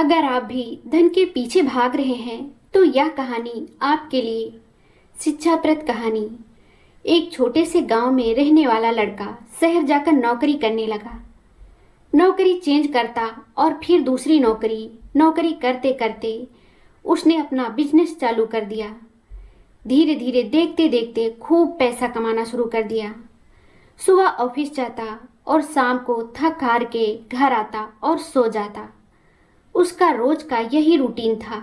अगर आप भी धन के पीछे भाग रहे हैं तो यह कहानी आपके लिए। शिक्षाप्रद कहानी। एक छोटे से गांव में रहने वाला लड़का शहर जाकर नौकरी करने लगा। नौकरी चेंज करता और फिर दूसरी नौकरी करते करते उसने अपना बिजनेस चालू कर दिया। धीरे धीरे देखते देखते खूब पैसा कमाना शुरू कर दिया। सुबह ऑफिस जाता और शाम को थक हार के घर आता और सो जाता। उसका रोज का यही रूटीन था।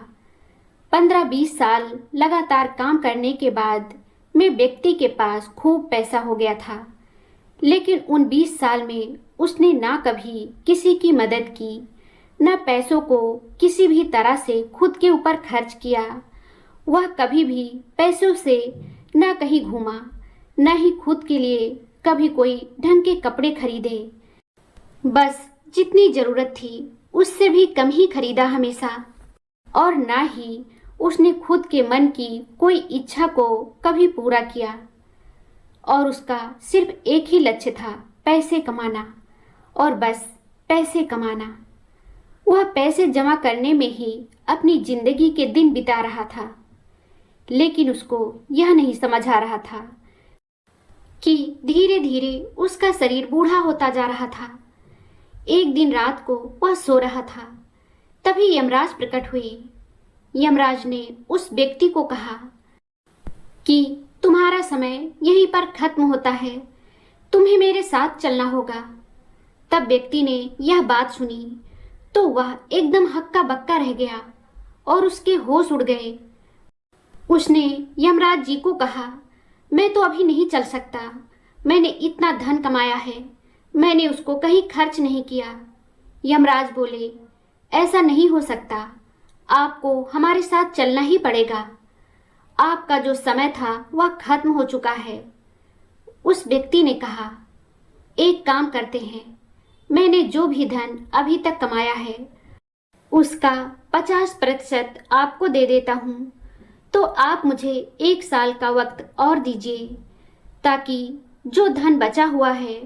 15-20 साल लगातार काम करने के बाद में व्यक्ति के पास खूब पैसा हो गया था, लेकिन उन 20 साल में उसने ना कभी किसी की मदद की, न पैसों को किसी भी तरह से खुद के ऊपर खर्च किया। वह कभी भी पैसों से न कहीं घूमा, न ही खुद के लिए कभी कोई ढंग के कपड़े खरीदे। बस जितनी जरूरत थी उससे भी कम ही खरीदा हमेशा। और ना ही उसने खुद के मन की कोई इच्छा को कभी पूरा किया। और उसका सिर्फ एक ही लक्ष्य था, पैसे कमाना और बस पैसे कमाना। वह पैसे जमा करने में ही अपनी जिंदगी के दिन बिता रहा था, लेकिन उसको यह नहीं समझ आ रहा था कि धीरे धीरे उसका शरीर बूढ़ा होता जा रहा था। एक दिन रात को वह सो रहा था, तभी यमराज प्रकट हुए। यमराज ने उस व्यक्ति को कहा कि तुम्हारा समय यहीं पर खत्म होता है, तुम्हें मेरे साथ चलना होगा। तब व्यक्ति ने यह बात सुनी तो वह एकदम हक्का बक्का रह गया और उसके होश उड़ गए। उसने यमराज जी को कहा, मैं तो अभी नहीं चल सकता, मैंने इतना धन कमाया है, मैंने उसको कहीं खर्च नहीं किया। यमराज बोले, ऐसा नहीं हो सकता, आपको हमारे साथ चलना ही पड़ेगा। आपका जो समय था वह खत्म हो चुका है। उस व्यक्ति ने कहा, एक काम करते हैं, मैंने जो भी धन अभी तक कमाया है उसका 50% आपको दे देता हूँ, तो आप मुझे 1 साल का वक्त और दीजिए, ताकि जो धन बचा हुआ है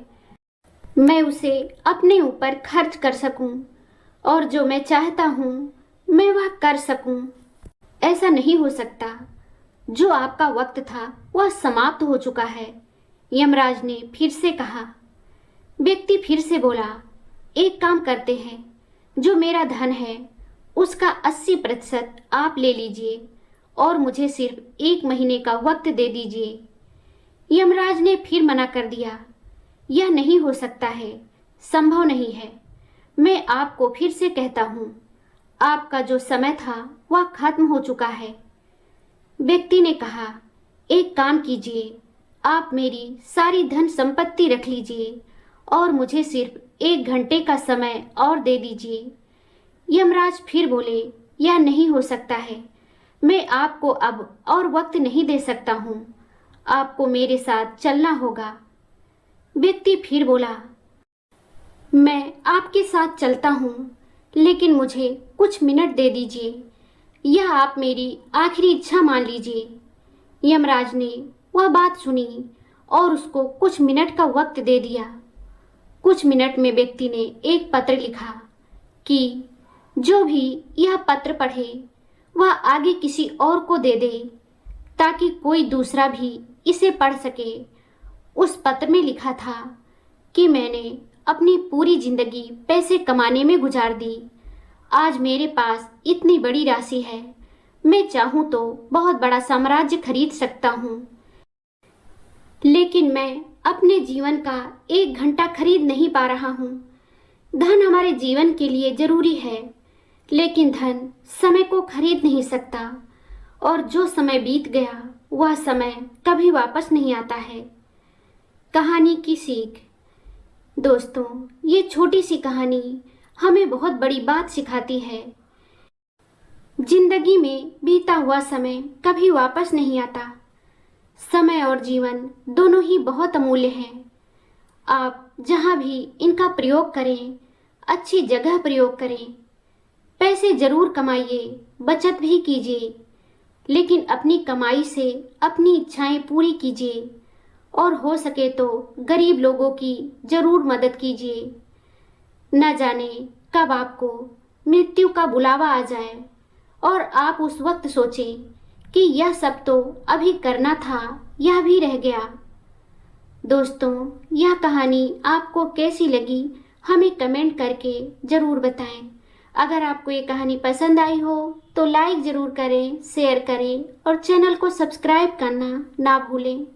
मैं उसे अपने ऊपर खर्च कर सकूं और जो मैं चाहता हूं मैं वह कर सकूं। ऐसा नहीं हो सकता, जो आपका वक्त था वह समाप्त हो चुका है। यमराज ने फिर से कहा। व्यक्ति फिर से बोला, एक काम करते हैं, जो मेरा धन है उसका 80% आप ले लीजिए और मुझे सिर्फ 1 महीने का वक्त दे दीजिए। यमराज ने फिर मना कर दिया, यह नहीं हो सकता है, संभव नहीं है। मैं आपको फिर से कहता हूँ, आपका जो समय था वह खत्म हो चुका है। व्यक्ति ने कहा, एक काम कीजिए, आप मेरी सारी धन संपत्ति रख लीजिए और मुझे सिर्फ 1 घंटे का समय और दे दीजिए। यमराज फिर बोले, यह नहीं हो सकता है, मैं आपको अब और वक्त नहीं दे सकता हूँ, आपको मेरे साथ चलना होगा। व्यक्ति फिर बोला, मैं आपके साथ चलता हूँ, लेकिन मुझे कुछ मिनट दे दीजिए, यह आप मेरी आखिरी इच्छा मान लीजिए। यमराज ने वह बात सुनी और उसको कुछ मिनट का वक्त दे दिया। कुछ मिनट में व्यक्ति ने एक पत्र लिखा कि जो भी यह पत्र पढ़े वह आगे किसी और को दे दे, ताकि कोई दूसरा भी इसे पढ़ सके। उस पत्र में लिखा था कि मैंने अपनी पूरी जिंदगी पैसे कमाने में गुजार दी। आज मेरे पास इतनी बड़ी राशि है, मैं चाहूँ तो बहुत बड़ा साम्राज्य खरीद सकता हूँ, लेकिन मैं अपने जीवन का 1 घंटा खरीद नहीं पा रहा हूँ। धन हमारे जीवन के लिए जरूरी है, लेकिन धन समय को खरीद नहीं सकता, और जो समय बीत गया वह समय कभी वापस नहीं आता है। कहानी की सीख। दोस्तों, ये छोटी सी कहानी हमें बहुत बड़ी बात सिखाती है। जिंदगी में बीता हुआ समय कभी वापस नहीं आता। समय और जीवन दोनों ही बहुत अमूल्य हैं। आप जहाँ भी इनका प्रयोग करें, अच्छी जगह प्रयोग करें। पैसे जरूर कमाइए, बचत भी कीजिए, लेकिन अपनी कमाई से अपनी इच्छाएं पूरी कीजिए और हो सके तो गरीब लोगों की जरूर मदद कीजिए। न जाने कब आपको मृत्यु का बुलावा आ जाए और आप उस वक्त सोचें कि यह सब तो अभी करना था, यह भी रह गया। दोस्तों, यह कहानी आपको कैसी लगी हमें कमेंट करके ज़रूर बताएं। अगर आपको ये कहानी पसंद आई हो तो लाइक ज़रूर करें, शेयर करें और चैनल को सब्सक्राइब करना ना भूलें।